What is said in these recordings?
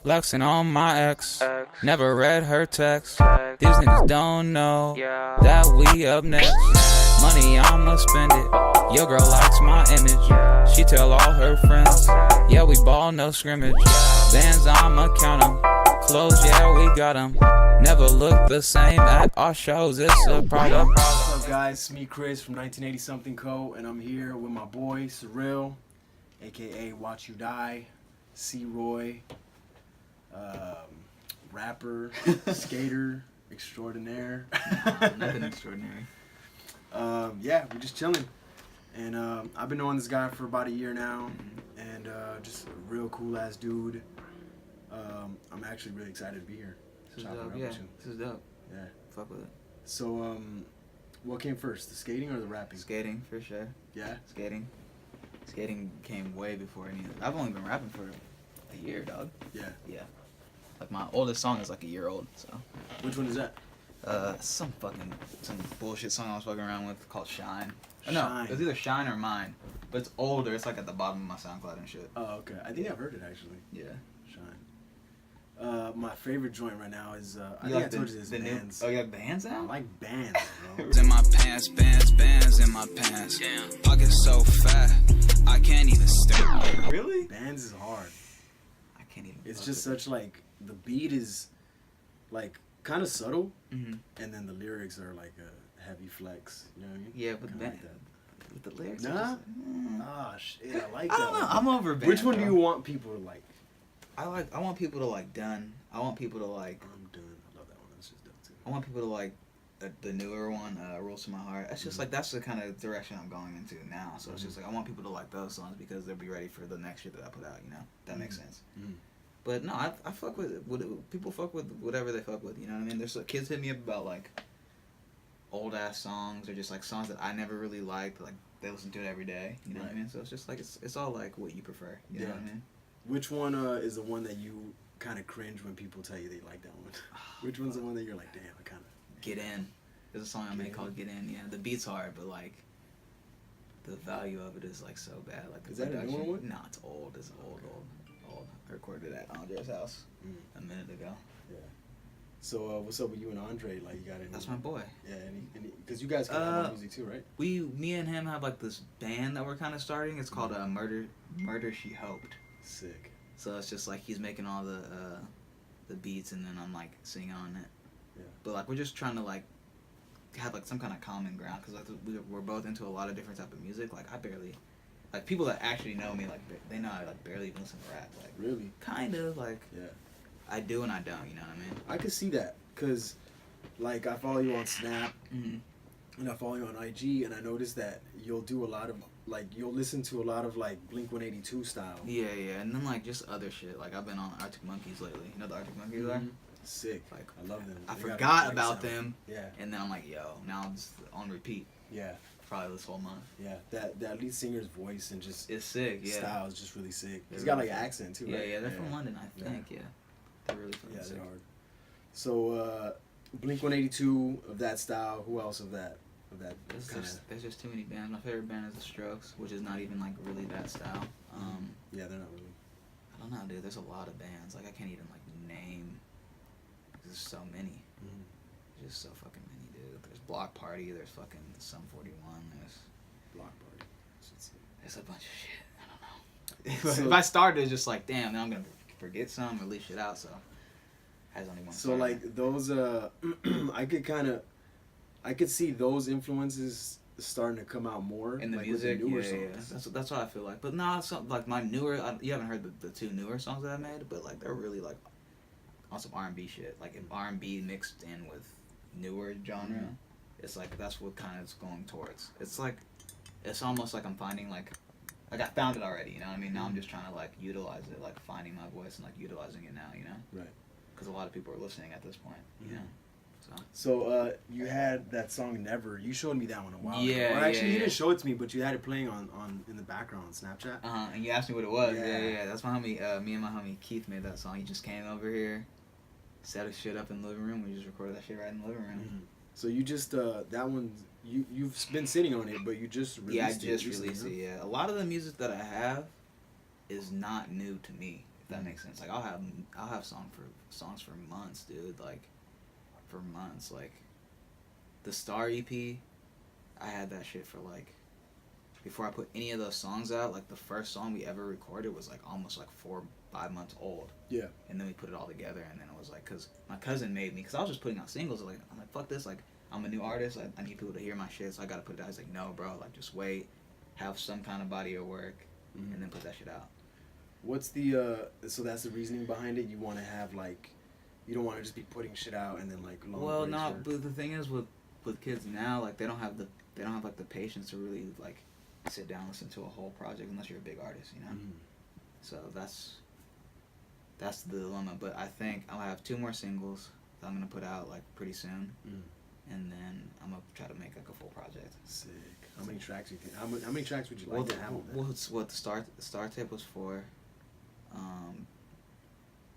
Flexing on my ex. Never read her text. These niggas don't know that we up next. Money, I'ma spend it. Your girl likes my image. She tell all her friends. Yeah, we ball, no scrimmage. Bands, I'ma count 'em. Clothes, yeah, we got 'em. Never look the same at our shows. It's a problem. What's up, guys? It's me, Chris from 1980somethingco, and I'm here with my boy, Surreal, aka Watch You Die, C-Roy, rapper, skater, extraordinaire. Nothing extraordinary. Yeah, we're just chilling. And I've been knowing this guy for about a year now, and just a real cool ass dude. I'm actually really excited to be here. This is dope, yeah. This is dope. Yeah. Fuck with it. So, what came first, the skating or the rapping? Skating, for sure. Yeah? Skating. Skating came way before any of that. I've only been rapping for a year, dog. Yeah. Yeah. Like, my oldest song is like a year old, so. Which one is that? Some bullshit song I was fucking around with called Shine. Shine. No, it was either Shine or Mine. But it's older. It's like at the bottom of my SoundCloud and shit. Oh, okay. I think I've heard it, actually. Yeah. Shine. My favorite joint right now is, I You think like I told you this, Bands. Oh, you like Bands I now? like Bands, bro. In my pants, bands in my pants. Pockets so fat, I can't even stand. Really? Bands is hard. I can't even. It's just such, like, the beat is, like, kind of subtle, Mm-hmm. and then the lyrics are, like, a heavy flex. You know what I mean? Yeah, but Kinda with the lyrics. are Nah? just, Ah, shit, I like I that don't know. one. I'm over Bands. Which one do bro. you want people to like? I want people to like Done. I want people to like. I'm done. I love that one. That's just dope, too. I want people to like the newer one, Rules to My Heart. It's just like that's the kind of direction I'm going into now. So it's just like I want people to like those songs because they'll be ready for the next shit that I put out. You know, that makes sense. Mhm. But no, I fuck with people fuck with whatever they fuck with. You know what I mean? There's like, kids hit me up about like old ass songs or just like songs that I never really liked. Like they listen to it every day. You know what I Right. mean? So it's just like it's all like what you prefer. You know what I Yeah. mean? Which one is the one that you kind of cringe when people tell you they like that one? Which one's the one that you're like, damn, I kind of... Get In. There's a song I made called Get In. Yeah, the beat's hard, but like the value of it is like so bad. Like the Is that a newer production- one? No, it's old. It's old. I recorded it at Andre's house a minute ago. Yeah. So what's up with you and Andre? Like, you got any... That's my boy. Yeah, because you guys can have more music too, right? Me and him have like this band that we're kind of starting. It's called Murder She Hoped. Sick. So it's just like he's making all the beats and then I'm like singing on it. Yeah. But like we're just trying to like have like some kind of common ground because like we're both into a lot of different type of music. Like I barely, like people that actually know me, like they know I like barely even listen to rap. Like Really? kind of like Yeah. I do and I don't. You know what I mean? I could see that because, like, I follow you on Snap Mm-hmm. and I follow you on IG, and I noticed that you'll do a lot of, like, you'll listen to a lot of, like, Blink-182 style. Yeah, and then like just other shit. Like I've been on Arctic Monkeys lately. You know the Arctic Monkeys are? Mhm. Sick. Like I love them. I They got a forgot great about sound. them, Yeah. and then I'm like, yo, now I'm just on repeat. Yeah. Probably this whole month. Yeah. That lead singer's voice and just It's sick. Yeah. style is just really sick. They're He's got, really like, an sick. accent, too, Yeah, right? yeah, they're from London, I think. Yeah, they're really fucking Yeah, sick. they're hard. So, Blink-182 of that style. Who else of that kind of... There's just too many bands. My favorite band is The Strokes, which is not even like really that style. Yeah, they're not really... I don't know, dude. There's a lot of bands. Like I can't even like name. There's so many. Mhm. There's just so fucking many, dude. There's Block Party. There's fucking Sum 41. Block Party. There's a bunch of shit. I don't know. So- If I started, it's just like, damn, then I'm gonna forget some or leave shit out. So I just don't even want to. So, like, those, I could see those influences starting to come out more in the like, music, with the newer yeah. songs. That's what I feel like. But nah, like my newer, you haven't heard the two newer songs that I made, but like they're really like on some R&B shit. Like if R&B mixed in with newer genre, it's like that's what kind of it's going towards. It's like it's almost like I'm finding like I found it already. You know what I mean? Now I'm just trying to like utilize it, like finding my voice and like utilizing it now. You know? Right. Because a lot of people are listening at this point. You know. So you had that song Never. You showed me that one a while Yeah, ago. Or actually, yeah, you didn't show it to me, but you had it playing on in the background on Snapchat. And you asked me what it was. Yeah. Yeah. That's my homie. Me and my homie Keith made that song. He just came over here, set his shit up in the living room. We just recorded that shit right in the living room. Mhm. So you just that one you've been sitting on it, but you just released Yeah, I it just recently, released huh? it. Yeah, a lot of the music that I have is not new to me. That makes sense. Like I'll have songs for months, dude. Like for months. Like the Star EP, I had that shit for like, before I put any of those songs out, like the first song we ever recorded was like almost like 4 or 5 months old. Yeah. And then we put it all together, and then it was like, cause my cousin made me, cause I was just putting out singles. Like I'm like, fuck this. Like I'm a new artist. I need people to hear my shit, so I gotta put it out. He's like, no, bro. Like just wait, have some kind of body of work, and then put that shit out. What's the so that's the reasoning behind it? You want to have like, you don't want to just be putting shit out and then like long Well, breaks, no, or... but the thing is with kids now, like they don't have like the patience to really like sit down and listen to a whole project unless you're a big artist, you know. So that's the dilemma. But I think I'll have 2 more singles that I'm gonna put out like pretty soon, and then I'm gonna try to make like a full project. Sick. How many tracks you think? How many tracks would you like to have on that? What the star tape was 4.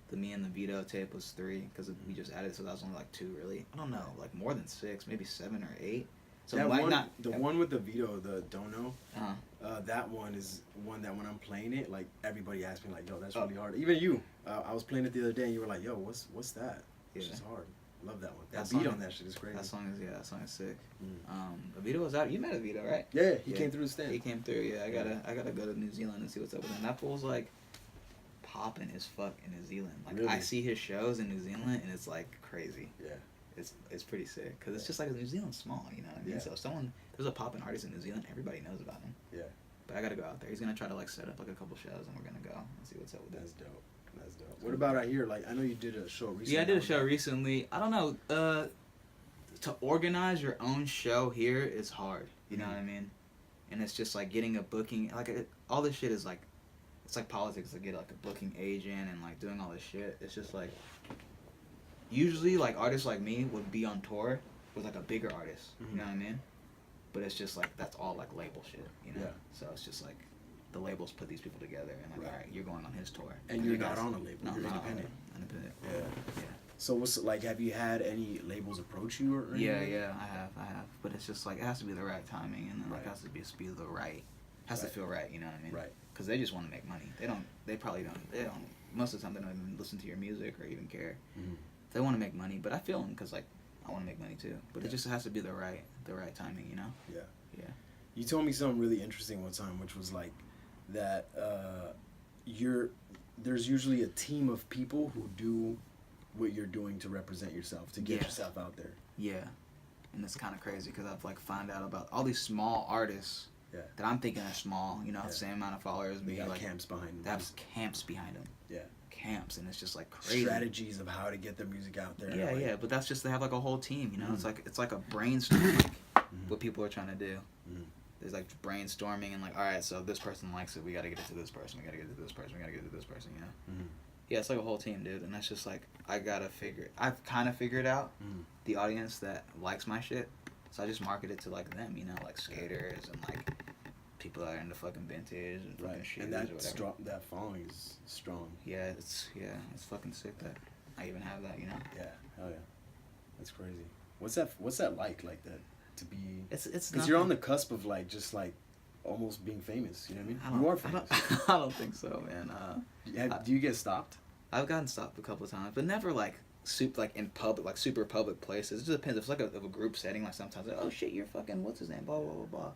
The Me and the Vito tape was 3 because we just added, so that was only like 2 really. I don't know, like more than 6, maybe 7 or 8. So that might one, not, the one with the Vito, the Don't Know, uh-huh. That one is one that when I'm playing it, like everybody asks me like, yo, that's really hard. Even you, I was playing it the other day and you were like, yo, what's that? It's just hard. Love that one. That beat on that shit is crazy. That song is sick. Vito was out. You met a Vito, right? Yeah, he came through the stand. He came through. Yeah, I gotta go to New Zealand and see what's up with him. That fool's like popping as fuck in New Zealand. Like really? I see his shows in New Zealand and it's like crazy. Yeah. It's pretty sick because it's just like New Zealand's small, you know what I mean? Yeah. So there's a popping artist in New Zealand, everybody knows about him. Yeah. But I gotta go out there. He's gonna try to like set up like a couple shows and we're gonna go and see what's up with That's dope. That's dope. What about out here? Like I know you did a show recently. Yeah, I did a show recently. I don't know. To organize your own show here is hard. You know what I mean? And it's just like getting a booking. Like all this shit is like, it's like politics to get like a booking agent and like doing all this shit. It's just like, usually like artists like me would be on tour with like a bigger artist. You know what I mean? But it's just like that's all like label shit. You know? Yeah. So it's just like the labels put these people together and like, all right, you're going on his tour. And you're not on a label. No, you're not independent. Independent. Yeah. So what's like? Have you had any labels approach you or anything? Yeah, I have. But it's just like it has to be the right timing, and then like it has to be the right, to feel right. You know what I mean? Right. Because they just want to make money. They probably don't. Most of the time, they don't even listen to your music or even care. They want to make money, but I feel them because like I want to make money too. But it just has to be the right timing. You know? Yeah. Yeah. You told me something really interesting one time, which was like that there's usually a team of people who do what you're doing to represent yourself, to get yourself out there. Yeah. And it's kind of crazy because I've like found out about all these small artists that I'm thinking are small, you know, same amount of followers as me. They got like camps behind them. They have camps behind them. Yeah. Camps, and it's just like crazy. Strategies of how to get their music out there. Yeah, like, but that's just, they have like a whole team, you know? It's like a brainstorm, like what people are trying to do. There's like brainstorming and like, all right, so this person likes it, we got to get it to this person, we got to get it to this person, we got to get it to this person, you know? Yeah, it's like a whole team, dude, and that's just like, I've kind of figured out the audience that likes my shit, so I just market it to like them, you know, like skaters and like people that are into fucking vintage and fucking shoes and or whatever. that following is strong. Yeah, it's fucking sick that I even have that, you know? Yeah, hell yeah. That's crazy. What's that like that, to be... It's because you're on the cusp of like, just like, almost being famous, you know what I mean? You are famous. I don't think so, man. Do you get stopped? I've gotten stopped a couple of times, but never like in public, like super public places. It just depends. If it's like a group setting, like sometimes like, oh shit, you're fucking, what's his name, blah blah blah blah.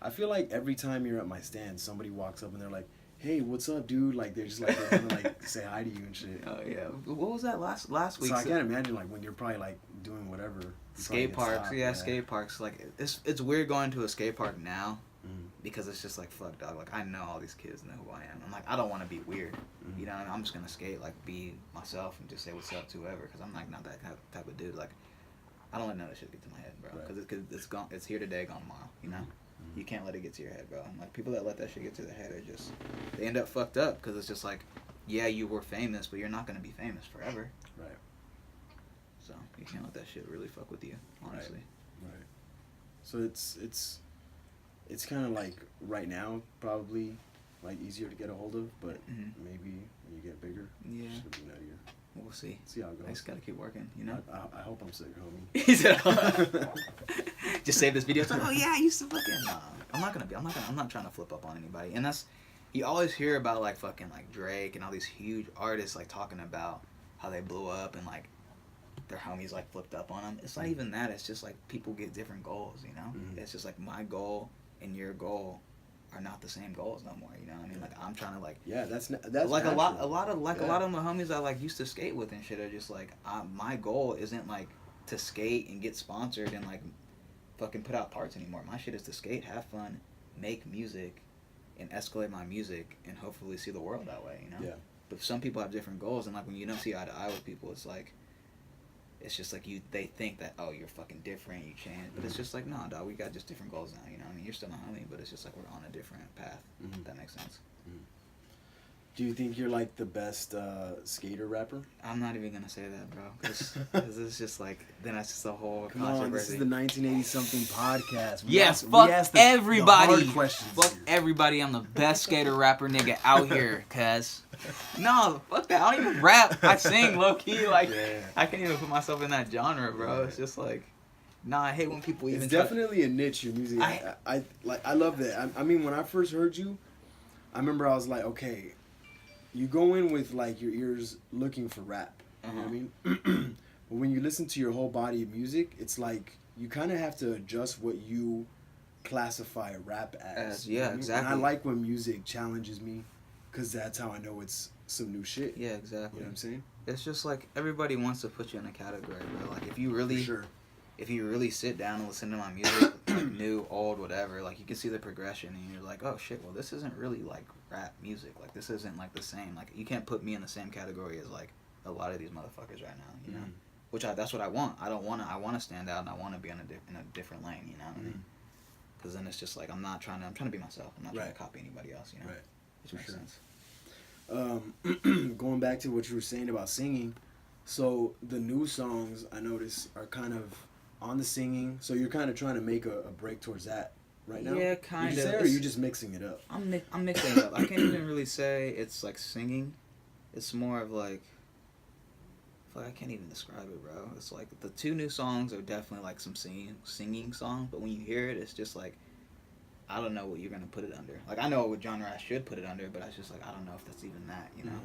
I feel like every time you're at my stand, somebody walks up and they're like, hey, what's up, dude? Like they're just like they're gonna like say hi to you and shit. Oh yeah. What was that last week? So I can't imagine like when you're probably like doing whatever. Skate parks, skate parks. Like it's weird going to a skate park now. Because it's just like, fuck, dog, like I know all these kids know who I am. I'm like, I don't want to be weird, you know what I mean? I'm just gonna skate, like be myself and just say what's up to whoever, because I'm like not that type of dude. Like I don't let none of that shit get to my head, bro, because it's gone, it's here today, gone tomorrow, you know? You can't let it get to your head, bro. And like people that let that shit get to their head are just, they end up fucked up, because it's just like, yeah, you were famous, but you're not gonna be famous forever. Right. So you can't let that shit really fuck with you, honestly. Right. So it's kind of like right now probably like easier to get a hold of, but maybe when you get bigger, it's gonna be nuttier. We'll see. See how it goes. I just gotta keep working, you know. I hope I'm sick, homie. He said, "Just save this video." It's like, oh yeah, I used to fucking. I'm not trying to flip up on anybody, and that's you always hear about like fucking like Drake and all these huge artists like talking about how they blew up and like their homies like flipped up on them. It's not even that. It's just like people get different goals, you know. It's just like my goal and your goal are not the same goals no more. You know what I mean? Like I'm trying to like that's like natural. a lot of a lot of my homies I like used to skate with and shit are just like my goal isn't like to skate and get sponsored and like fucking put out parts anymore. My shit is to skate, have fun, make music, and escalate my music and hopefully see the world that way, you know? Yeah. But some people have different goals, and like when you don't see eye to eye with people, it's like, it's just like they think that, oh, you're fucking different, you change. But it's just like, no, dog, we got just different goals now, you know? I mean, you're still my homie, but it's just like we're on a different path, if that makes sense. Do you think you're like the best skater rapper? I'm not even gonna say that, bro, because it's just like then that's just a whole Come on, this is the 1980-something podcast. Fuck everybody. The hard questions fuck here. everybody. I'm the best skater rapper nigga out here, cuz. No, fuck that. I don't even rap. I sing low key. Like I can't even put myself in that genre, bro. It's just like, nah. I hate when people even. It's definitely a niche. Your music. I love that. I mean, when I first heard you, I remember I was like, okay. You go in with like your ears looking for rap, you know what I mean? But when you listen to your whole body of music, it's like you kind of have to adjust what you classify rap as. Yeah, exactly. And I like when music challenges me, because that's how I know it's some new shit. Yeah, exactly. You know what I'm saying? It's just like everybody wants to put you in a category, bro. Like if you really, For sure. if you really sit down and listen to my music, like new, old, whatever, like you can see the progression and you're like, oh shit, well this isn't really like rap music. Like this isn't like the same. Like you can't put me in the same category as like a lot of these motherfuckers right now, you know? Which that's what I want. I want to stand out and I want to be in a different lane, you know what I mean? Because then it's just like I'm trying to be myself. I'm not trying to copy anybody else, you know? Right. Which makes sense. Going back to what you were saying about singing, so the new songs I notice are kind of on the singing, so you're kind of trying to make a break towards that right now? Yeah, kind of. Or are you just mixing it up? I'm mixing it up. I can't even really say it's like singing. It's more of like, fuck, I can't even describe it, bro. It's like the two new songs are definitely like some singing songs, but when you hear it, it's just like, I don't know what you're gonna put it under. Like I know what genre I should put it under, but I was just like, I don't know if that's even that, you know.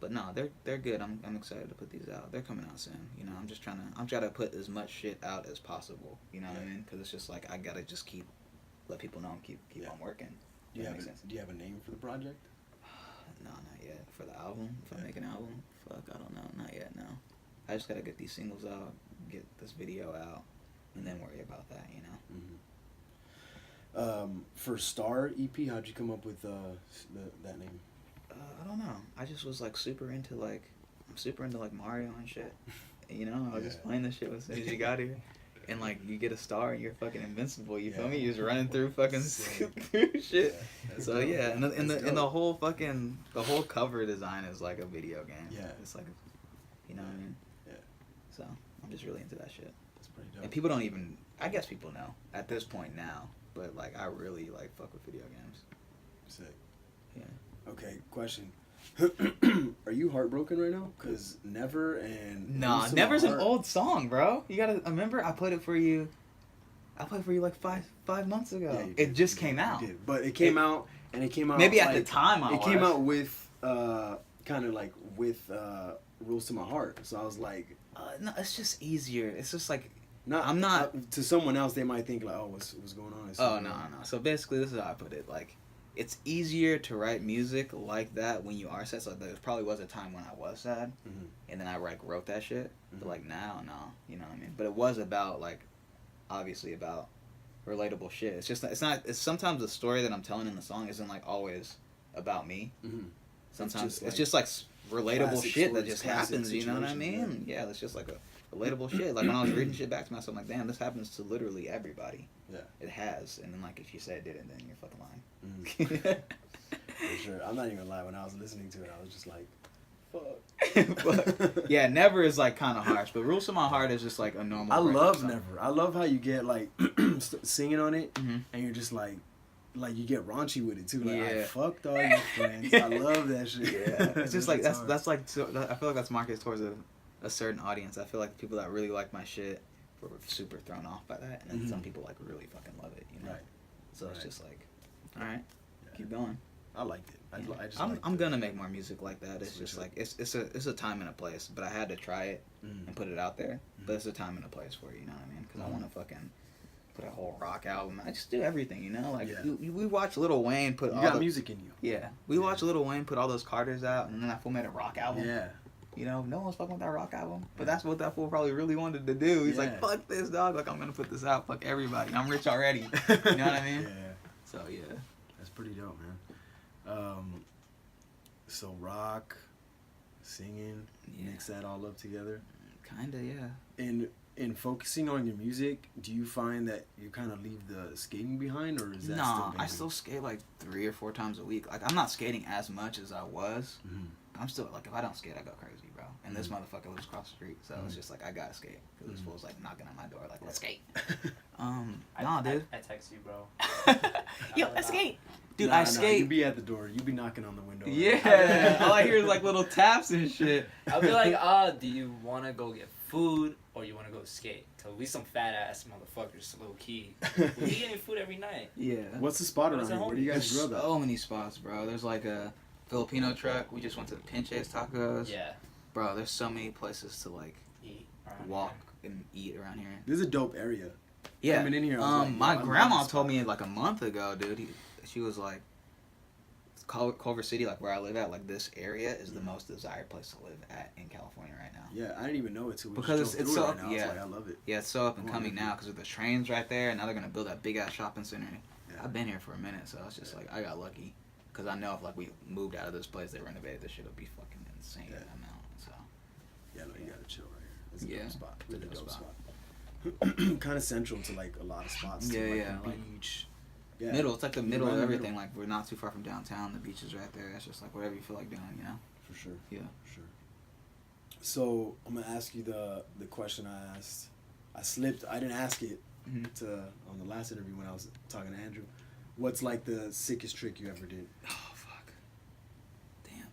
But no, they're good. I'm excited to put these out. They're coming out soon. You know, I'm trying to put as much shit out as possible. You know what I mean? Because it's just like I gotta just let people know and keep on working. Do you have a name for the project? No, not yet. For the album, if I make an album, fuck, I don't know. Not yet. No, I just gotta get these singles out, get this video out, and then worry about that. You know. For Star EP, how'd you come up with that name? I don't know. I just was like super into like Mario and shit. You know, I was just playing this shit as soon as you got here. And like you get a star and you're fucking invincible. You feel me? You're just running through fucking shit. So yeah, and the whole fucking cover design is like a video game. Yeah, it's like, you know what I mean? Yeah. So I'm just really into that shit. That's pretty dope. And people don't even. I guess people know at this point now, but like I really like fuck with video games. Sick. Yeah. Okay, question. Are you heartbroken right now? Cause Never and Nah, Never's an old song, bro. You gotta remember. I played it for you like five months ago. Yeah, it just came out. But it came out, and it came out. Maybe like, at the time it came out with kind of like with Rules to My Heart. So I was like, no, it's just easier. It's just like. I'm not. To someone else, they might think like, oh, what's going on? Oh no. So basically, this is how I put it. Like, it's easier to write music like that when you are sad. So there probably was a time when I was sad, and then I like wrote that shit. But like now, no, you know what I mean. But it was about like, obviously about relatable shit. It's just it's not. It's sometimes the story that I'm telling in the song isn't like always about me. Sometimes it's just like relatable shit that just happens. You know what I mean? Yeah, it's just like a relatable shit. Like when I was reading shit back to myself, I'm like, damn, this happens to literally everybody. Yeah. It has. And then like if you say it didn't, then you're fucking lying. For sure. I'm not even gonna lie, when I was listening to it, I was just like, fuck. But, yeah, Never is like kind of harsh, but Rules to My Heart is just like a normal. I love song. Never. I love how you get like singing on it, and you're just like you get raunchy with it too. Like, I fucked all your friends. I love that shit. Yeah. It's just like that's like I feel like that's marketed towards a certain audience. I feel like people that really like my shit were super thrown off by that, and then some people like really fucking love it, you know. Right. So it's just like, all right, keep going. I liked it. I just I'm gonna make more music like that. It's just like it's a time and a place. But I had to try it and put it out there. But it's a time and a place for it. You know what I mean? Because I want to fucking put a whole rock album. I just do everything. You know, like we watch Lil Wayne put. You got music in you. Yeah, we watch Lil Wayne put all those Carters out, and then that fool made a rock album. Yeah. You know, no one's fucking with that rock album. But that's what that fool probably really wanted to do. He's like, fuck this, dog. Like, I'm going to put this out. Fuck everybody. I'm rich already. You know what I mean? Yeah. So, yeah. That's pretty dope, man. So, rock, singing, mix that all up together? Kinda, yeah. And in focusing on your music, do you find that you kind of leave the skating behind, or is that still I still skate like 3 or 4 times a week. Like, I'm not skating as much as I was. Mm-hmm. I'm still, like, if I don't skate, I go crazy, bro. And this motherfucker lives across the street, so it's just like, I gotta skate. Because this fool's, like, knocking on my door, like, let's skate. Nah, dude. I text you, bro. Yo, let's skate. Dude, I skate. You be at the door. You be knocking on the window. Yeah. All I hear is, like, little taps and shit. I'll be like, do you want to go get food or you want to go skate? Cause we some fat ass motherfuckers, low key. We be getting food every night. Yeah. What's the spot around here? Where do you guys There's grow that? so many spots, bro. There's like a Filipino truck. We just went to the Pinches Tacos. Yeah. Bro, there's so many places to like walk and eat around here. This is a dope area. Yeah. Coming in here, my grandma told me like a month ago, dude. She was like, Culver City, like where I live at, like this area is the most desired place to live at in California right now. Yeah, I didn't even know it too. Because it's so right now. I was like, I love it. Yeah, it's so up and coming now because of the trains right there, and now they're gonna build that big ass shopping center. Yeah. I've been here for a minute, so it's just like I got lucky because I know if like we moved out of this place, they renovated this shit, it'll be fucking insane amount. So yeah, no, you gotta chill right here. It's a dope spot. It's a Really dope spot. Kind of central to like a lot of spots. Yeah, too, yeah, the like beach. Yeah. Middle. It's like the middle of everything. Like we're not too far from downtown. The beach is right there. It's just like whatever you feel like doing, you know. For sure. Yeah. For sure. So I'm gonna ask you the question I asked. I slipped. I didn't ask it on the last interview when I was talking to Andrew. What's like the sickest trick you ever did? Oh fuck. Damn.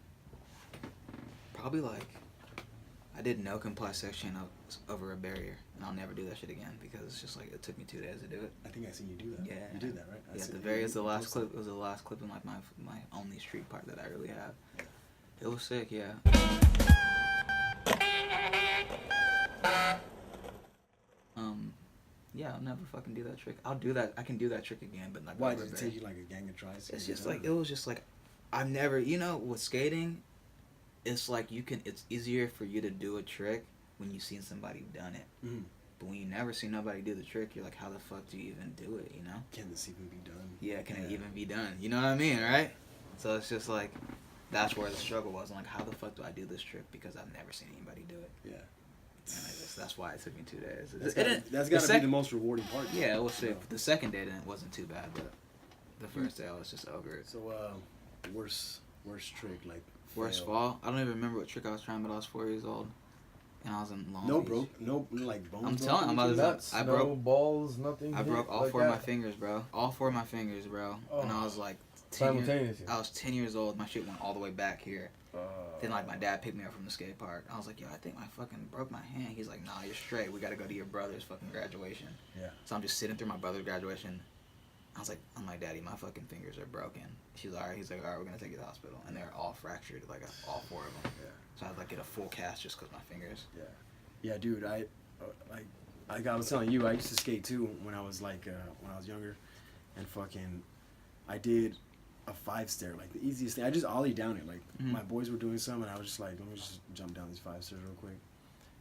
Probably like I did no comply section over a barrier, and I'll never do that shit again because it's just like it took me 2 days to do it. I think I seen you do that. Yeah. You did that, right? It was the last clip in like my only street part that I really have. It was sick, yeah. Yeah, I'll never fucking do that trick. I'll do that. I can do that trick again, but like. Why did it take you like a gang of tries? It's just like it was just like, I've never. You know, with skating, it's like you can. It's easier for you to do a trick when you've seen somebody done it. Mm-hmm. But when you never see nobody do the trick, you're like, how the fuck do you even do it? You know? Can this even be done? Yeah, can it even be done? You know what I mean, right? So it's just like, that's where the struggle was. I'm like, how the fuck do I do this trick? Because I've never seen anybody do it. Yeah. And that's why it took me 2 days. That's gotta be the most rewarding part. Yeah, it was sick. The second day wasn't too bad, but the first day I was just over it. So, worst trick, like worst fall? I don't even remember what trick I was trying, but I was 4 years old, and I was in Long Beach. No like bones. I'm telling you, I broke balls, nothing. I broke all 4 of my fingers, bro. All 4 of my fingers, bro. Oh. And I was like 10 years, I was 10 years old. My shit went all the way back here. Then like my dad picked me up from the skate park. I was like, yo, I think I fucking broke my hand. He's like, nah, you're straight. We gotta go to your brother's fucking graduation. Yeah. So I'm just sitting through my brother's graduation. I'm like, Daddy, my fucking fingers are broken. She's like, alright. He's like, alright, we're gonna take you to the hospital. And they're all fractured, like all 4 of them. Yeah. So I had to like get a full cast just cause my fingers. Yeah. Yeah, dude. I was telling you, I used to skate too when I was like when I was younger, and fucking, I did a 5-stair, like the easiest thing. I just ollied down it. Like my boys were doing some, and I was just like, let me just jump down these 5 stairs real quick.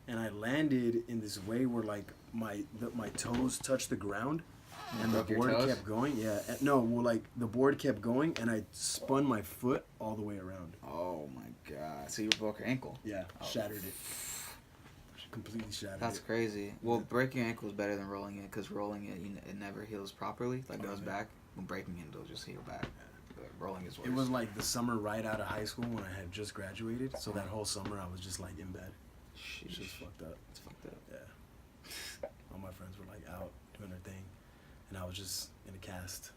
And I landed in this way where like my toes touched the ground, and the board kept going. Yeah, no, well like the board kept going, and I spun my foot all the way around. Oh my god! So you broke your ankle? Yeah, shattered it. Completely shattered. That's crazy. Well, breaking your ankle is better than rolling it, because rolling it, it never heals properly. Like goes back. When breaking it, it'll just heal back. Rolling is worse. It was like the summer right out of high school when I had just graduated. So that whole summer I was just like in bed. It's just fucked up. It's fucked up. Yeah. All my friends were like out doing their thing, and I was just in a cast.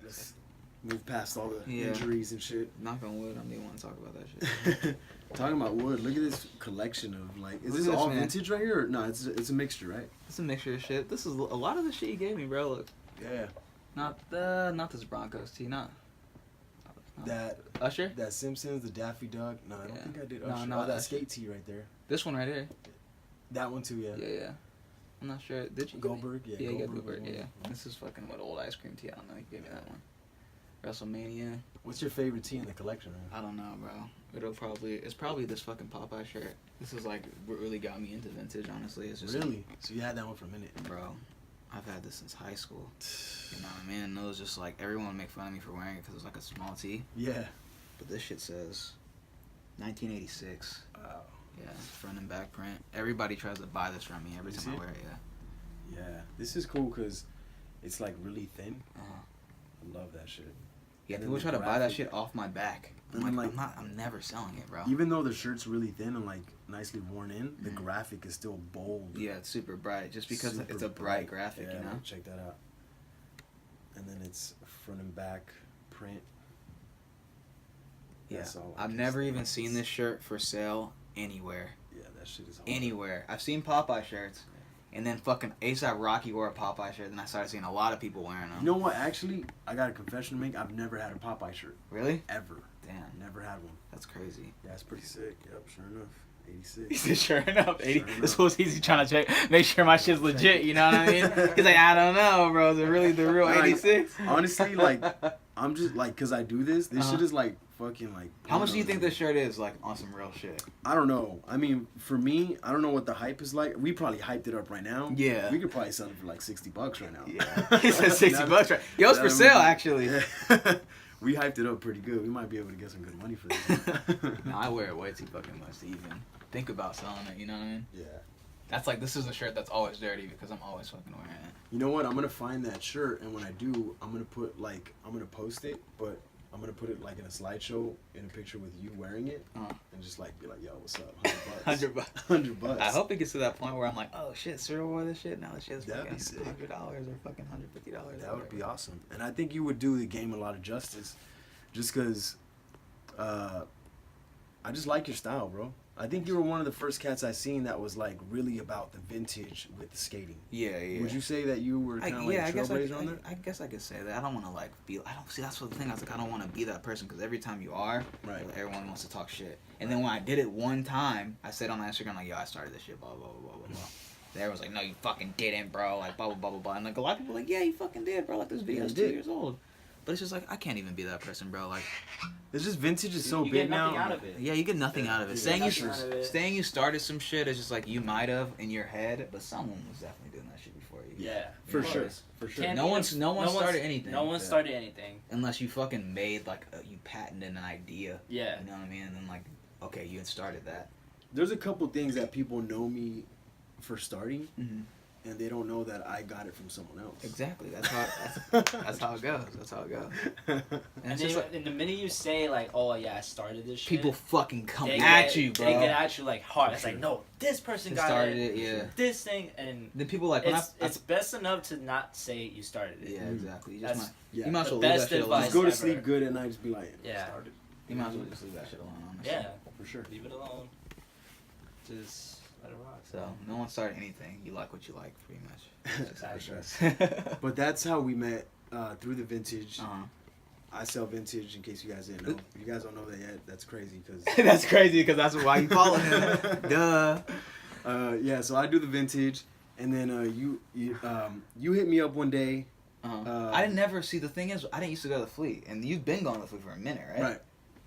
Let's move past all the injuries and shit. Knock on wood. I don't even want to talk about that shit. Talking about wood, look at this collection of like. Is this all vintage right here? Or, no, it's a mixture, right? It's a mixture of shit. This is a lot of the shit you gave me, bro. Look. Yeah. Not this Broncos tee. Not. Oh That Usher? That Simpsons, the Daffy Duck. No, I don't think I did Usher. No, Oh, that Usher. skate tee right there. This one right here. That one too, yeah. Yeah. I'm not sure. Did you? Goldberg, yeah. Yeah, you got Goldberg. Goldberg. Yeah. This is fucking what old ice cream tea. I don't know. You gave me that one. WrestleMania. What's your favorite tee in the collection, man? I don't know, bro. It's probably this fucking Popeye shirt. This is like what really got me into vintage. Honestly, it's just Really? So you had that one for a minute, bro. I've had this since high school. You know what I mean? And it was just like everyone would make fun of me for wearing it because it was like a small tee. Yeah. But this shit says 1986. Wow. Yeah, front and back print. Everybody tries to buy this from me every time I wear it. Yeah. Yeah. This is cool because it's like really thin. Uh-huh. I love that shit. Yeah, And people then try the to buy that graphic. shit off my back. And I'm then, like, I'm never selling it, bro. Even though the shirt's really thin and like nicely worn in, the graphic is still bold. Yeah, it's super bright. Just because Super it's a bright graphic, Yeah, you know? check that out. And then it's front and back print. Yeah. That's all I've can never say. even seen this shirt for sale anywhere. Yeah, that shit is hard. Anywhere. I've seen Popeye shirts. And then fucking ASAP Rocky wore a Popeye shirt. Then I started seeing a lot of people wearing them. You know what? Actually, I got a confession to make. I've never had a Popeye shirt. Really? Ever. Damn. Never had one. That's crazy. Yeah, it's pretty sick. Yep, sure enough. He 86. said, sure enough, 80. Sure This enough. was easy trying to check, make sure my shit's legit, you know what I mean? He's like, I don't know, bro. Is it really the real Like, 86? Honestly, like, I'm just, like, because I do this, Uh-huh. shit is, like, fucking, like... How much do you think this shirt is, like, on some real shit? I don't know. I mean, for me, I don't know what the hype is like. We probably hyped it up right now. Yeah. We could probably sell it for, like, $60 right now. Yeah. He said 60 bucks, right? Yo, it's for sale, actually. Yeah. We hyped it up pretty good. We might be able to get some good money for this. No, I wear it way too fucking much to even think about selling it, you know what I mean? Yeah. That's like, this is a shirt that's always dirty because I'm always fucking wearing it. You know what? I'm gonna find that shirt, and when I do, I'm gonna put like I'm gonna post it, but I'm gonna put it like in a slideshow in a picture with you wearing it, and just like be like, "Yo, what's up? $100 $100. $100. I hope it gets to that point where I'm like, oh shit, Cyril wore this shit. Now this shit's That'd fucking be sick. $100 or fucking $150. That would be awesome, and I think you would do the game a lot of justice, just because I just like your style, bro. I think you were one of the first cats I seen that was like really about the vintage with the skating. Yeah, yeah. Would you say that you were kind of like a trailblazer on that? I guess I could say that. I don't want to like be. I don't see. That's what the thing. I was like, I don't want to be that person because every time you are, Right. like, everyone wants to talk shit. And then when I did it one time, I said on my Instagram like, yo, I started this shit. Blah blah blah blah blah. There was like, no, you fucking didn't, bro. Like blah blah blah blah blah. And like a lot of people were like, yeah, you fucking did, bro. Like this video's you did. 2 years old. But it's just like I can't even be that person, bro. Like, It's just vintage is so you big get nothing now. out of it. yeah, you get nothing out of it. Saying nothing out of it. saying you started some shit is just like you might have in your head, but someone was definitely doing that shit before you. Yeah, For of sure. course. For sure. Can't No be one's- a- no one started anything. No one Yeah. started anything. Unless you fucking made like you patented an idea. Yeah. You know what I mean? And then like, okay, you had started that. There's a couple things that people know me for starting, Mm-hmm. and they don't know that I got it from someone else. Exactly. That's how that's how it goes. That's how it goes. And And it's then just like and the minute you say like, "Oh yeah, I started this shit," people fucking come they at get, you, bro. They get at you like hard. For It's like, sure. no, this person Who got started it. it, yeah. This thing, and Then people like when it's best enough to not say you started it. yeah, exactly. You just That's might, Yeah. you might as the well leave that best shit advice. alone. Just go to ever. sleep good at night. Just be like, Yeah. started. You might as well just leave that shit alone. Honestly. Yeah, For sure. leave it alone. Just let it rock. So no one started anything. You like what you like, pretty much. For sure. uh-huh. But that's how we met through the vintage. I sell vintage in case you guys didn't know. If you guys don't know that yet, that's crazy because. That's crazy because that's why you follow him. Duh. Yeah, so I do the vintage, and then you hit me up one day. I didn't never see. The thing is, I didn't used to go to the Fleet, and you've been going to the Fleet for a minute, right? Right.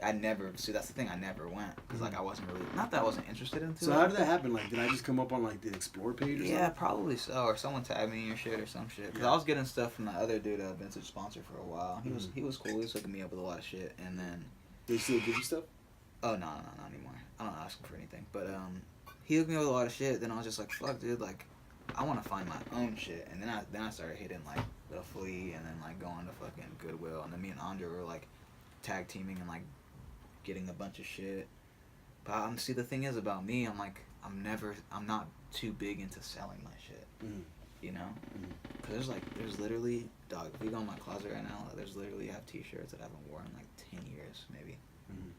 I never see. That's the thing. I never went because like I wasn't really. Not that I wasn't interested in. So how did that happen? Like, did I just come up on like the Explore page or Yeah, something? probably so. Or someone tagged me in your shit or some shit. Because Yeah. I was getting stuff from that other dude, Vintage Sponsor, for a while. He was cool. He was hooking me up with a lot of shit. And then, They still give you stuff? oh no, not anymore. I don't ask him for anything. But he hooked me up with a lot of shit. Then I was just like, fuck, dude, like, I want to find my own shit. And then I started hitting like the Flea and then like going to fucking Goodwill. And then me and Andre were like tag teaming and like getting a bunch of shit. But see, the thing is about me, I'm not too big into selling my shit. You know? Because there's literally, dog, if you go in my closet right now, there's literally, I have t-shirts that I haven't worn in like 10 years, maybe.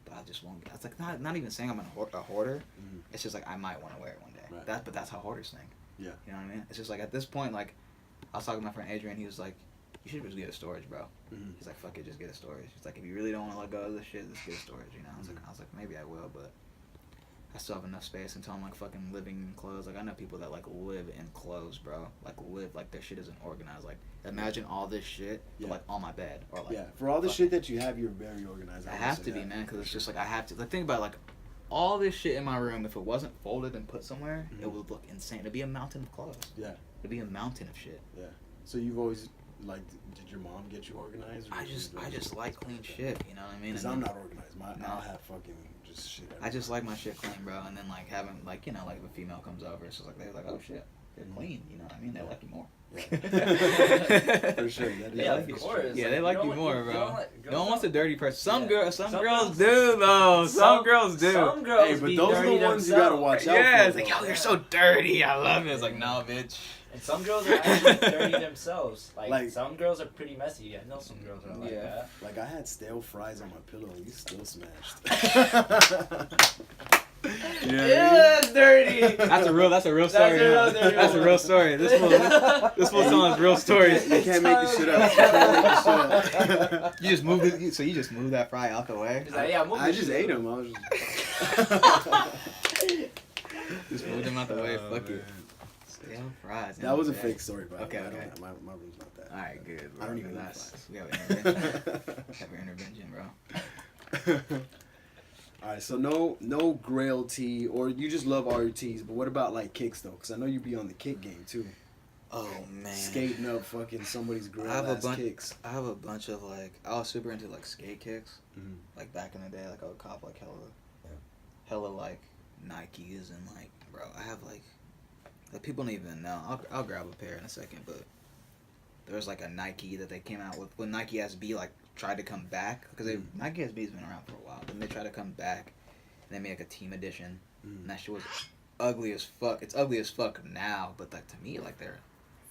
But I just won't, it's like, not even saying I'm a hoarder, it's just like, I might want to wear it one day. Right. But that's how hoarders think. Yeah. You know what I mean? It's just like, at this point, like, I was talking to my friend Adrian, he was like, you should just get a storage, bro. Mm-hmm. He's like, fuck it, just get a storage. He's like, if you really don't want to let go of this shit, just get a storage, you know? I was like, maybe I will, but I still have enough space until I'm like fucking living in clothes. Like I know people that like live in clothes, bro. Like their shit isn't organized. Like imagine all this shit, but, like on my bed or like. Yeah, for all the shit that you have, you're very organized. I have to be, man, because it's just like I have to. Like think about it, like all this shit in my room. If it wasn't folded and put somewhere, it would look insane. It'd be a mountain of clothes. Yeah. It'd be a mountain of shit. Yeah. So you've always like, did your mom get you organized? Or I just like clean shit. You know what I mean? Because I'm not organized. I'll have fucking just shit. I just like my shit clean, bro. And then like having like you know like if a female comes over, it's just like they're like, oh shit, they're clean. You know what I mean? They like you more. Yeah. For sure. Yeah, of course. Yeah, they like you more, bro. No one wants a dirty person. Some girls do though. Some girls do. Some girls hey, but be those are the dirty ones you gotta themselves. watch out Yeah, for. it's like, yo, you're so dirty. I love it. It's like, no, bitch. And some girls are actually dirty themselves. Like some girls are pretty messy. I know some girls are like that. Like I had stale fries on my pillow. You still smashed. Yeah, that's dirty. That's a real story. That's a real story. This fool's telling us real stories. You can't make this shit up. You just moved it. So you just moved that fry out the way. Like, yeah, I just ate them. I was just moved them out the way. Fuck man. it. Stale fries. That was a fake story, bro. Okay. My room's not that. All right, good. I don't even know know that. We have an intervention. Have an intervention, bro. All right, so no Grail tee, or you just love all your tees. But what about like kicks though? Because I know you be on the kick game too. Oh man. Skating up fucking somebody's Grail kicks. I have a bunch of like I was super into like skate kicks. Like back in the day, like I would cop like hella like Nikes and like bro, I have like people don't even know. I'll grab a pair in a second, but there was like a Nike that they came out with when Nike SB like tried to come back because Nike SB's been around for a while. Then they tried to come back and they made like a team edition, and that shit was ugly as fuck. It's ugly as fuck now, but like to me, like they're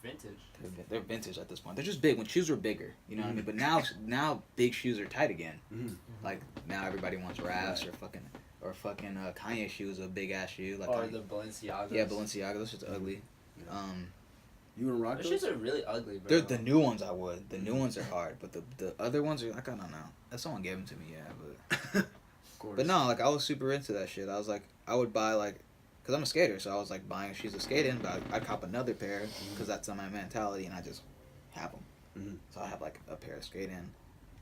vintage. They're vintage at this point. They're just big. When shoes were bigger, you know what I mean. But now big shoes are tight again. Like now everybody wants Ravs or fucking Kanye shoes, a big ass shoe like. Or the Balenciagas. Yeah, Balenciaga. Those shit's ugly. Yeah. You wouldn't rock those? Those Those shits are really ugly, bro. They're the new ones I would. The new ones are hard, but the other ones are like I don't know. If someone gave them to me, yeah, but. Of course. But no, like I was super into that shit. I was like, I would buy like, cause I'm a skater, so I was like buying shoes to skate in, but I'd cop another pair, cause that's my mentality, and I just have them. So I have like a pair to skate in,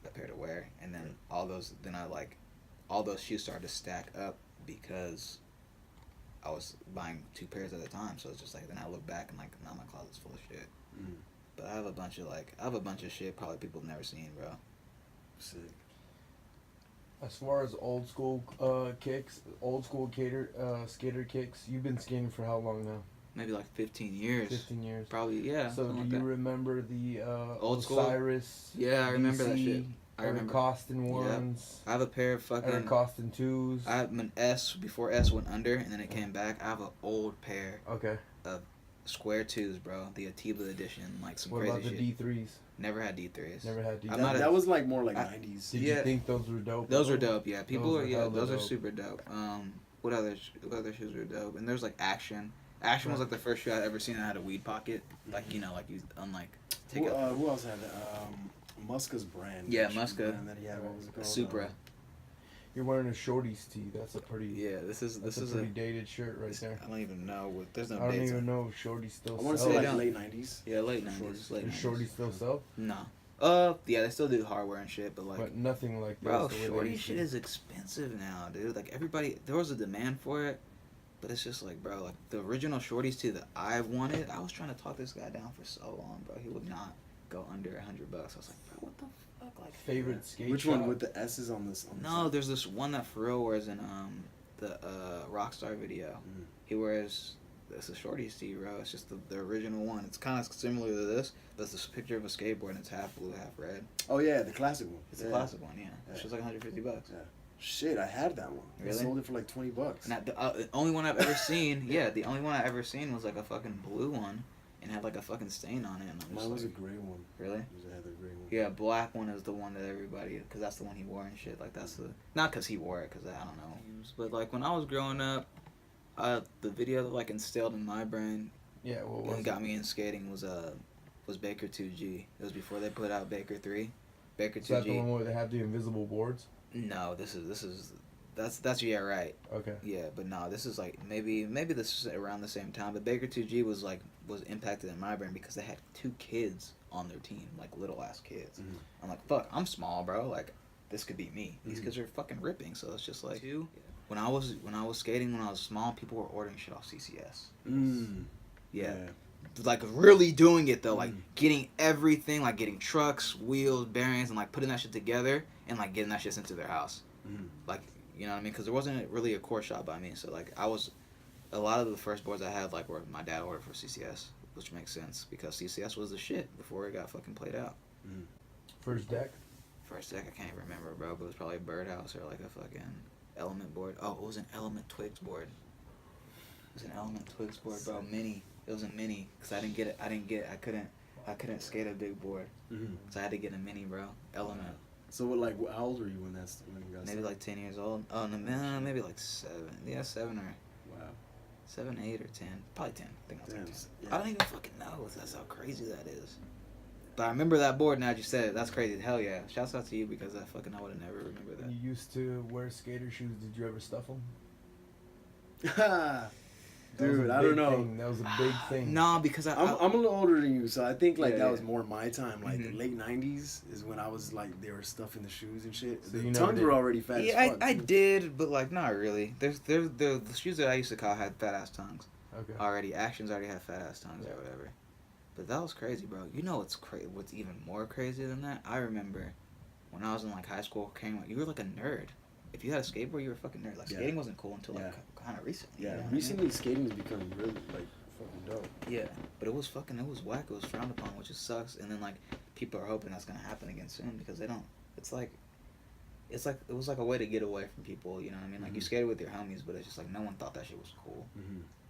a pair to wear, and then all those shoes started to stack up because I was buying 2 pairs at a time. So it's just like then I look back and like now my closet's full of shit. But I have a bunch of shit probably people have never seen, bro. Sick. As far as old school kicks, old school skater kicks, you've been skating for how long now? Maybe like 15 years. 15 years. Probably, yeah. So do you remember the Old school? Osiris? Yeah, I remember that DC, shit. I remember. Eric Costin ones. I have a pair of fucking. Eric Costin 2s. I have an S before S went under and then it came back. I have an old pair Okay. of square 2s, bro. The Atiba edition, like some What crazy about the shit. D3s? Never had D3s. Never had D3s. I'm not That was like more like 90s. Did Yeah. you think those were dope? Those were dope, yeah. Those Those are dope. super dope. What other shoes were dope? And there's like Action. Action was like the first shoe I'd ever seen that had a weed pocket. Like, you know, like you unlike take out. Who else had that? Muska's brand. Yeah, Shoe Muska. brand that he had. What was it called? Supra. You're wearing a Shorty's tee. That's a pretty. Yeah, this is a pretty dated shirt right there. I don't even know what. There's no I don't dates. even know if Shorty still I want to sells. say They like don't. late 90s. Yeah, late 90s. Late Does 90s. Shorty still sell? No. Yeah, they still do hardware and shit, but like. But nothing like this. Bro, the way they shorty used shit to. is expensive now, dude. Like everybody, there was a demand for it, but it's just like, bro, like the original shorties too that I wanted. I was trying to talk this guy down for so long, bro. He would not go under $100. I was like, bro, what the fuck, like Favorite skate Which shop? one with the S's on this? On the No, side? there's this one that for real wears in the Rockstar video. He wears. It's a shorties tee, bro. It's just the original one. It's kind of similar to this. There's this picture of a skateboard and it's half blue, half red. Oh yeah, the classic one. It's a classic one, yeah. It's just like $150. Yeah. Shit, I had that one. Really? I sold it for like $20. And the only one I've ever seen, the only one I ever seen was like a fucking blue one and had like a fucking stain on it. And I'm just Mine was a like, gray one. really? It was a gray one. Yeah, black one is the one that everybody, because that's the one he wore and shit. Like that's the, not because he wore it, because I don't know. But like when I was growing up, the video that like instilled in my brain Yeah, what was and got me in skating was was Baker 2G. It was before they put out Baker 3. Baker 2G. Is that the one where they have the invisible boards? No, that's yeah, right. Okay. Yeah, but no, this is like maybe this is around the same time. But Baker 2G was impacted in my brain because they had 2 kids on their team, like little ass kids. Mhm. I'm like, fuck, I'm small, bro. Like, this could be me. These Mhm. kids are fucking ripping. So it's just like, when I was skating when I was small, people were ordering shit off CCS. Yeah. Like really doing it though, like getting everything, like getting trucks, wheels, bearings, and like putting that shit together and like getting that shit into their house. Like, you know what I mean? Because there wasn't really a core shop by me, so like a lot of the first boards I had like were my dad ordered for CCS, which makes sense because CCS was the shit before it got fucking played out. First deck? First deck, I can't even remember, bro, but it was probably a Birdhouse or like a fucking Element board. Oh, it was an Element Twigs board. It was an Element Twigs board, bro. Mini. It was a mini because I couldn't skate a big board, so I had to get a mini, bro. Element. So what, like, how old were you when you got Maybe like 10 years old. Oh no, maybe like 7. Yeah, 7 or Wow. 7, 8 or 10. Probably 10. I think I was like 10. Yeah. I don't even fucking know. That's how crazy that is. But I remember that board now that you said it. That's crazy. Hell yeah. Shouts out to you because I would have never remembered that. You used to wear skater shoes. Did you ever stuff them? Dude, I don't know. That was a big thing. No, because I'm a little older than you, so I think like that was yeah. more my time. Like the Mhm. late '90s is when I was like they were stuffing the shoes and shit. So The you never tongues did. were already fat yeah, as fuck. I too. did, but like not really. The shoes that I used to call had fat ass tongues Okay. already. Actions already had fat ass tongues or whatever. But that was crazy, bro. You know what's even more crazy than that? I remember when I was in like high school, you were like a nerd. If you had a skateboard, you were a fucking nerd. Like Yeah. skating wasn't cool until like Yeah. kind of recently. Yeah, you know what I mean? recently skating's become really like fucking dope. Yeah, but it was whack. It was frowned upon, which just sucks. And then like people are hoping that's gonna happen again soon because they don't. It's like it was like a way to get away from people. You know what I mean? Like you skated with your homies, but it's just like no one thought that shit was cool.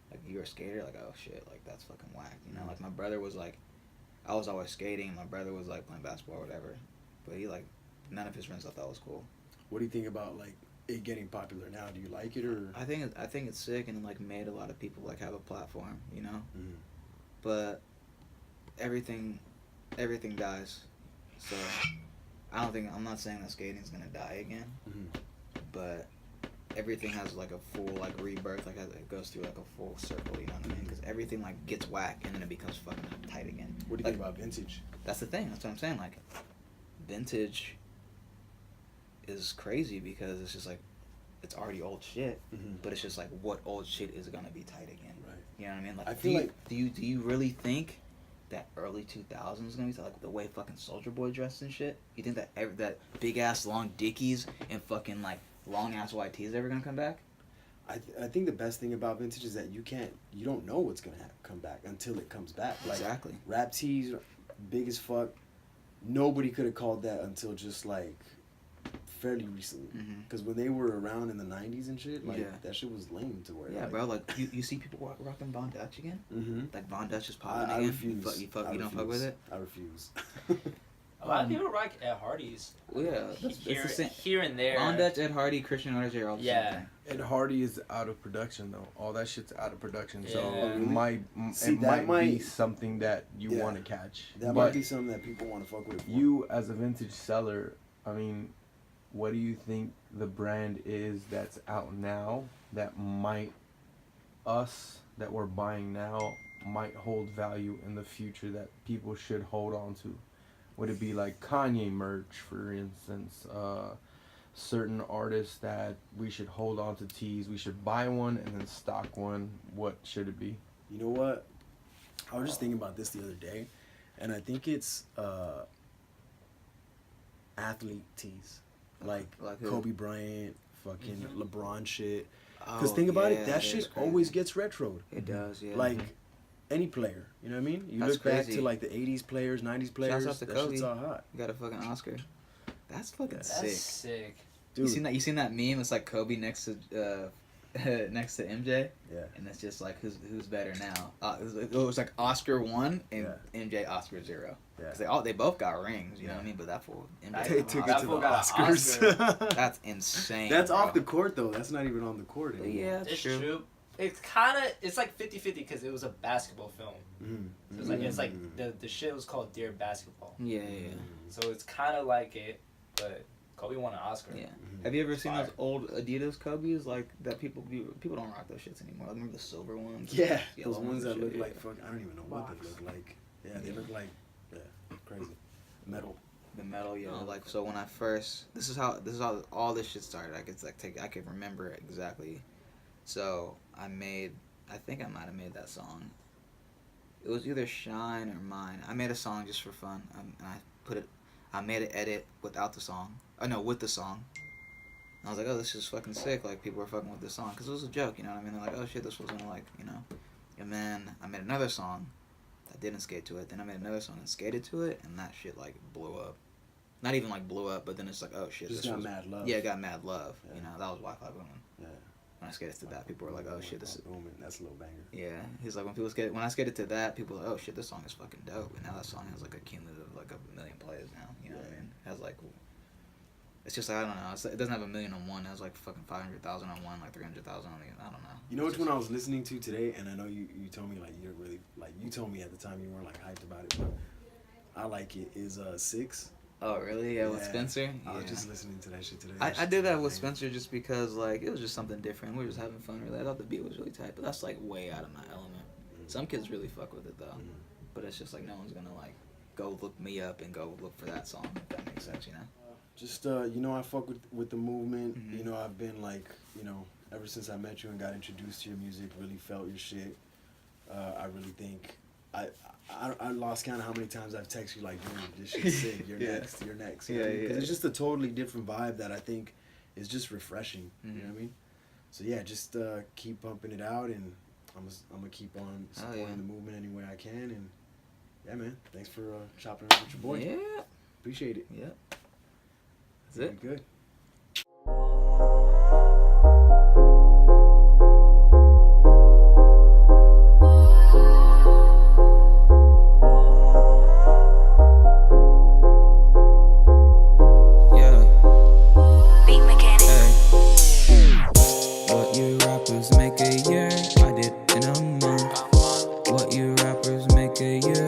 Like you were a skater, like oh shit, like that's fucking whack. You know, like my brother was like, I was always skating. My brother was like playing basketball or whatever, but he like none of his friends thought that was cool. What do you think about like it getting popular now? Do you like it or? I think it's sick and like made a lot of people like have a platform, you know. Mhm. But everything dies, so I'm not saying that skating's gonna die again, but everything has like a full like rebirth, like it goes through like a full circle, you know what I mean? Because everything like gets whack and then it becomes fucking tight again. What do you Like, think about vintage? That's the thing. That's what I'm saying. Like, vintage is crazy because it's just like it's already old shit, but it's just like what old shit is gonna be tight again? Right. You know what I mean? Like, I feel do you really think that early 2000s is gonna be tight? Like the way fucking Soldier Boy dressed and shit? You think that that big ass long dickies and fucking like long ass white tees ever gonna come back? I think the best thing about vintage is that you don't know what's gonna come back until it comes back. Like, Exactly. rap tees, big as fuck. Nobody could have called that until just like fairly recently. Because when they were around in the '90s and shit, like that shit was lame to wear. Yeah, like, bro. Like you see people rocking Von Dutch again. Like Von Dutch is popping I again. refuse. You don't fuck with it. I refuse. A lot of people rock Ed Hardy's. Well, yeah, it's the same. Here and there. Von Dutch, Ed Hardy, Christian RJ are all the same thing. Ed Hardy is out of production though. All that shit's out of production. So Yeah. it might be something that you want to catch. That but might be something that people want to fuck with. You as a vintage seller, I mean, what do you think the brand is that's out now that that we're buying now might hold value in the future that people should hold on to? Would it be like Kanye merch, for instance? Certain artists that we should hold on to tees, we should buy one and then stock one. What should it be? You know what? I was just thinking about this the other day, and I think it's athlete tees, like who? Kobe Bryant, fucking LeBron shit. Oh, Because think about it, yeah, that shit is crazy. always gets retroed. It does, yeah. Like any player, you know what I mean? You That's look back crazy. to like the '80s players, '90s players. out to That Kobe. shit's all hot, You got a fucking Oscar. That's fucking That's sick. sick. dude. You seen that meme? It's like Kobe next to next to MJ, Yeah. and it's just like who's better now? It was like Oscar 1 and MJ Oscar 0. Yeah. Because they both got rings, you know what I mean? But that fool, MJ, They took it That to the fool got an Oscars. that's insane. That's bro. off the court though. That's not even on the court anymore. Yeah, that's It's true. true. it's like 50-50 because it was a basketball film. So it's like the shit was called Dear Basketball. Yeah. So it's kind of like it, but Kobe won an Oscar. Yeah. Have you ever seen those old Adidas Kobe's like that? People don't rock those shits anymore. I remember the silver ones. Yeah, yellow those ones that and look shit. like fuck. I don't even know what they look like. Yeah, they look like crazy metal. The metal, like so when I first this is how all this shit started. I could remember it exactly. So I think I might have made that song. It was either Shine or Mine. I made a song just for fun. I made an edit without the song. Oh no, with the song. And I was like, oh, this is fucking sick. Like people were fucking with this song because it was a joke, you know what I mean? They're like, oh shit, this was gonna like, you know. And then I made another song that didn't skate to it. Then I made another song and skated to it, and that shit like blew up. Not even like blew up, but then it's like, oh shit, Just this got was mad love. Yeah, it got mad love. Yeah. You know, that was Wi-Fi booming. Yeah. When I skated to that, people were like, oh shit, this is. Booming. That's a little banger. Yeah, he's like when I skated to that, people were like, oh shit, this song is fucking dope. And now that song has like a cumulative like 1 million plays now. You know what I mean? It has like, it's just like, I don't know. It doesn't have 1 million on one. It has like fucking 500,000 on one, like 300,000 on the. I don't know. You know which one I was listening to today, and I know you told me like you're really like you told me at the time you weren't like hyped about it, but I like it. Is 6. Oh really? Yeah, with Spencer. I was Yeah. just listening to that shit today. I did that with Spencer just because like it was just something different. We were just having fun. Really, I thought the beat was really tight, but that's like way out of my element. Some kids really fuck with it though, but it's just like no one's gonna like go look me up and go look for that song. If that makes sense, you know. Just you know, I fuck with the movement. You know, I've been like, you know, ever since I met you and got introduced to your music, really felt your shit. I really think I lost count of how many times I've texted you like, dude, this shit's sick. You're next. You're next. You know what I mean? 'Cause it's just a totally different vibe that I think is just refreshing. You know what I mean? So yeah, just keep pumping it out, and I'm gonna keep on supporting the movement any way I can. And yeah, man, thanks for chopping it up with your boy. Yeah. Appreciate it. Yeah. That's it. Good. What you rappers make a year, I did in a month. What you rappers make a year,